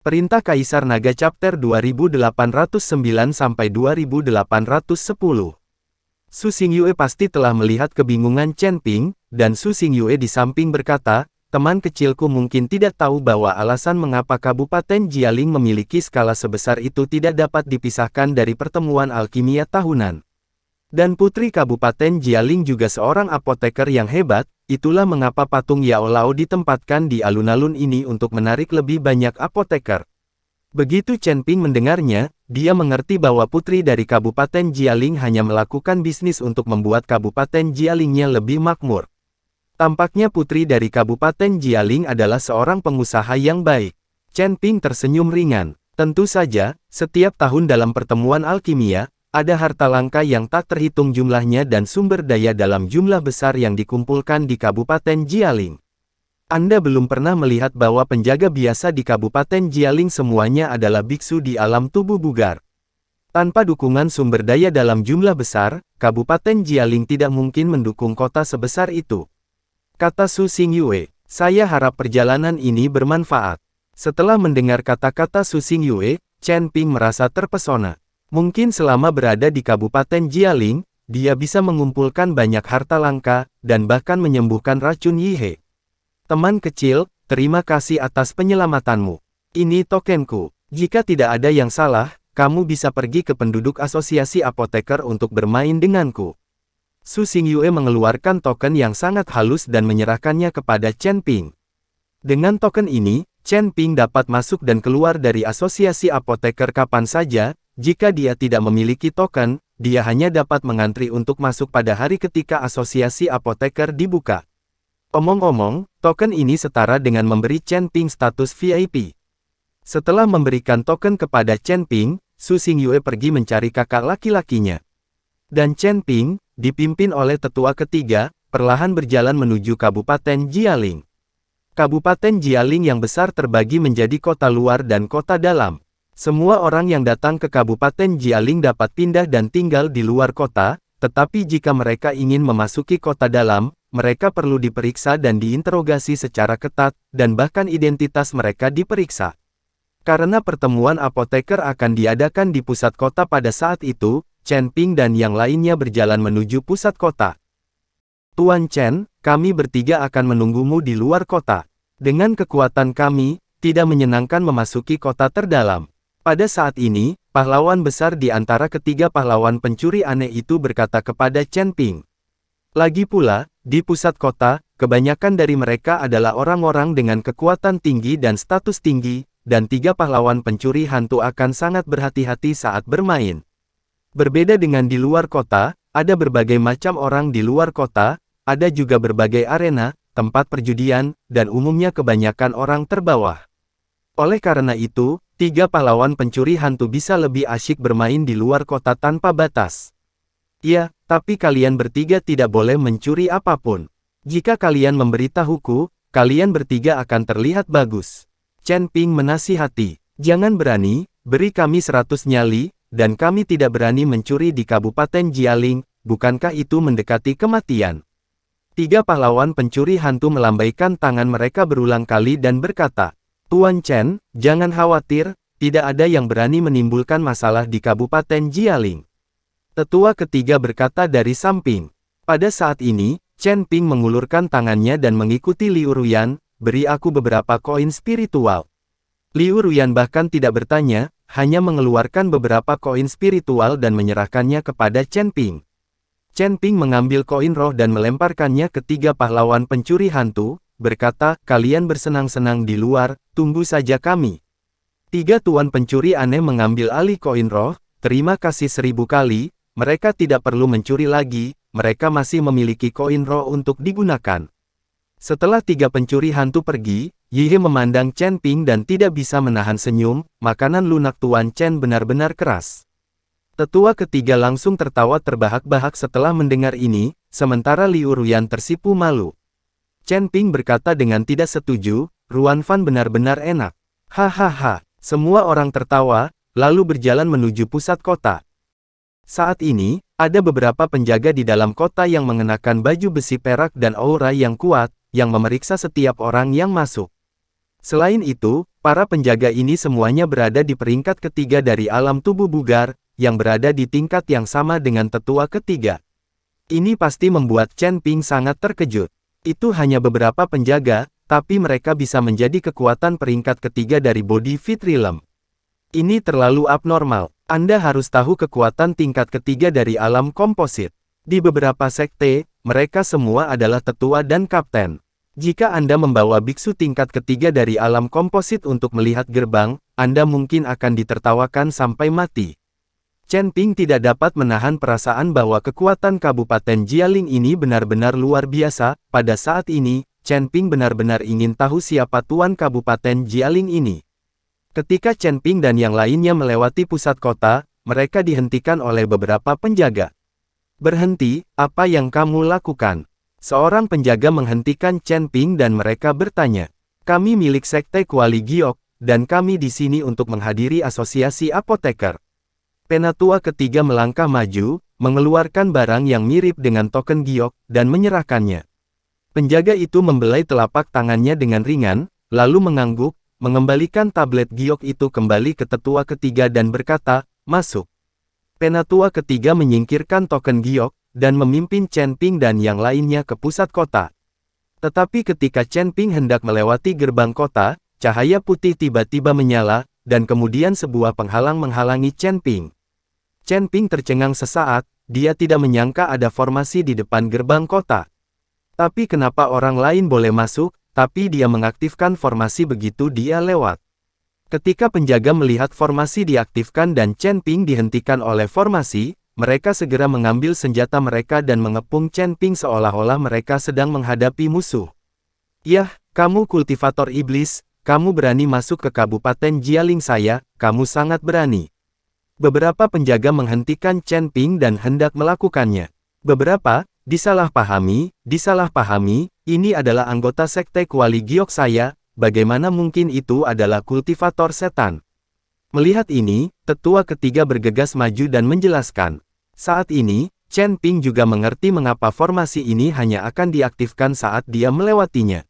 Perintah Kaisar Naga Chapter 2809-2810. Su Xingyue pasti telah melihat kebingungan Chen Ping, dan Su Xingyue di samping berkata, teman kecilku mungkin tidak tahu bahwa alasan mengapa Kabupaten Jialing memiliki skala sebesar itu tidak dapat dipisahkan dari pertemuan alkimia tahunan. Dan putri Kabupaten Jialing juga seorang apoteker yang hebat, itulah mengapa patung Yao Lao ditempatkan di alun-alun ini untuk menarik lebih banyak apoteker. Begitu Chen Ping mendengarnya, dia mengerti bahwa putri dari Kabupaten Jialing hanya melakukan bisnis untuk membuat Kabupaten Jialingnya lebih makmur. Tampaknya putri dari Kabupaten Jialing adalah seorang pengusaha yang baik. Chen Ping tersenyum ringan. Tentu saja, setiap tahun dalam pertemuan alkimia, ada harta langka yang tak terhitung jumlahnya dan sumber daya dalam jumlah besar yang dikumpulkan di Kabupaten Jialing. Anda belum pernah melihat bahwa penjaga biasa di Kabupaten Jialing semuanya adalah biksu di alam tubuh bugar. Tanpa dukungan sumber daya dalam jumlah besar, Kabupaten Jialing tidak mungkin mendukung kota sebesar itu. Kata Su Xingyue, saya harap perjalanan ini bermanfaat. Setelah mendengar kata-kata Su Xingyue, Chen Ping merasa terpesona. Mungkin selama berada di Kabupaten Jialing, dia bisa mengumpulkan banyak harta langka, dan bahkan menyembuhkan racun Yihe. Teman kecil, terima kasih atas penyelamatanmu. Ini tokenku. Jika tidak ada yang salah, kamu bisa pergi ke penduduk asosiasi apoteker untuk bermain denganku. Su Xingyue mengeluarkan token yang sangat halus dan menyerahkannya kepada Chen Ping. Dengan token ini, Chen Ping dapat masuk dan keluar dari asosiasi apoteker kapan saja. Jika dia tidak memiliki token, dia hanya dapat mengantri untuk masuk pada hari ketika asosiasi apoteker dibuka. Omong-omong, token ini setara dengan memberi Chen Ping status VIP. Setelah memberikan token kepada Chen Ping, Su Xingyue pergi mencari kakak laki-lakinya. Dan Chen Ping, dipimpin oleh tetua ketiga, perlahan berjalan menuju Kabupaten Jialing. Kabupaten Jialing yang besar terbagi menjadi kota luar dan kota dalam. Semua orang yang datang ke Kabupaten Jialing dapat pindah dan tinggal di luar kota, tetapi jika mereka ingin memasuki kota dalam, mereka perlu diperiksa dan diinterogasi secara ketat, dan bahkan identitas mereka diperiksa. Karena pertemuan apoteker akan diadakan di pusat kota pada saat itu, Chen Ping dan yang lainnya berjalan menuju pusat kota. Tuan Chen, kami bertiga akan menunggumu di luar kota. Dengan kekuatan kami, tidak menyenangkan memasuki kota terdalam. Pada saat ini, pahlawan besar di antara ketiga pahlawan pencuri aneh itu berkata kepada Chen Ping. Lagi pula, di pusat kota, kebanyakan dari mereka adalah orang-orang dengan kekuatan tinggi dan status tinggi, dan tiga pahlawan pencuri hantu akan sangat berhati-hati saat bermain. Berbeda dengan di luar kota, ada berbagai macam orang di luar kota, ada juga berbagai arena, tempat perjudian, dan umumnya kebanyakan orang terbawah. Oleh karena itu, tiga pahlawan pencuri hantu bisa lebih asyik bermain di luar kota tanpa batas. Ya, tapi kalian bertiga tidak boleh mencuri apapun. Jika kalian memberitahuku, kalian bertiga akan terlihat bagus. Chen Ping menasihati, jangan berani, beri kami 100 nyali, dan kami tidak berani mencuri di Kabupaten Jialing, bukankah itu mendekati kematian? Tiga pahlawan pencuri hantu melambaikan tangan mereka berulang kali dan berkata, Tuan Chen, jangan khawatir, tidak ada yang berani menimbulkan masalah di Kabupaten Jialing. Tetua ketiga berkata dari samping. Pada saat ini, Chen Ping mengulurkan tangannya dan mengikuti Liu Ruyan, beri aku beberapa koin spiritual. Liu Ruyan bahkan tidak bertanya, hanya mengeluarkan beberapa koin spiritual dan menyerahkannya kepada Chen Ping. Chen Ping mengambil koin roh dan melemparkannya ke tiga pahlawan pencuri hantu, berkata, kalian bersenang-senang di luar, tunggu saja kami. Tiga tuan pencuri aneh mengambil alih koin roh, terima kasih 1000 kali, mereka tidak perlu mencuri lagi, mereka masih memiliki koin roh untuk digunakan. Setelah tiga pencuri hantu pergi, Yihe memandang Chen Ping dan tidak bisa menahan senyum, makanan lunak Tuan Chen benar-benar keras. Tetua ketiga langsung tertawa terbahak-bahak setelah mendengar ini, sementara Liu Ruyan tersipu malu. Chen Ping berkata dengan tidak setuju, Ruan Fan benar-benar enak. Hahaha, semua orang tertawa, lalu berjalan menuju pusat kota. Saat ini, ada beberapa penjaga di dalam kota yang mengenakan baju besi perak dan aura yang kuat, yang memeriksa setiap orang yang masuk. Selain itu, Para penjaga ini semuanya berada di peringkat ketiga dari alam tubuh bugar, yang berada di tingkat yang sama dengan tetua ketiga. Ini pasti membuat Chen Ping sangat terkejut. Itu hanya beberapa penjaga, tapi mereka bisa menjadi kekuatan peringkat ketiga dari Body Fit Realm. Ini terlalu abnormal. Anda harus tahu kekuatan tingkat ketiga dari alam komposit. Di beberapa sekte, mereka semua adalah tetua dan kapten. Jika Anda membawa biksu tingkat ketiga dari alam komposit untuk melihat gerbang, Anda mungkin akan ditertawakan sampai mati. Chen Ping tidak dapat menahan perasaan bahwa kekuatan Kabupaten Jialing ini benar-benar luar biasa. Pada saat ini, Chen Ping benar-benar ingin tahu siapa tuan Kabupaten Jialing ini. Ketika Chen Ping dan yang lainnya melewati pusat kota, mereka dihentikan oleh beberapa penjaga. "Berhenti, apa yang kamu lakukan?" Seorang penjaga menghentikan Chen Ping dan mereka bertanya, "Kami milik Sekte Kuali Giok, dan kami di sini untuk menghadiri asosiasi apoteker." Penatua ketiga melangkah maju, mengeluarkan barang yang mirip dengan token giok, dan menyerahkannya. Penjaga itu membelai telapak tangannya dengan ringan, lalu mengangguk, mengembalikan tablet giok itu kembali ke tetua ketiga dan berkata, "Masuk." Penatua ketiga menyingkirkan token giok, dan memimpin Chen Ping dan yang lainnya ke pusat kota. Tetapi ketika Chen Ping hendak melewati gerbang kota, cahaya putih tiba-tiba menyala, dan kemudian sebuah penghalang menghalangi Chen Ping. Chen Ping tercengang sesaat, dia tidak menyangka ada formasi di depan gerbang kota. Tapi kenapa orang lain boleh masuk, tapi dia mengaktifkan formasi begitu dia lewat. Ketika penjaga melihat formasi diaktifkan dan Chen Ping dihentikan oleh formasi, mereka segera mengambil senjata mereka dan mengepung Chen Ping seolah-olah mereka sedang menghadapi musuh. "Yah, kamu kultivator iblis, kamu berani masuk ke Kabupaten Jialing saya, kamu sangat berani." Beberapa penjaga menghentikan Chen Ping dan hendak melakukannya. Beberapa, disalahpahami, ini adalah anggota Sekte Kuali Giok saya, bagaimana mungkin itu adalah kultivator setan? Melihat ini, tetua ketiga bergegas maju dan menjelaskan. Saat ini, Chen Ping juga mengerti mengapa formasi ini hanya akan diaktifkan saat dia melewatinya.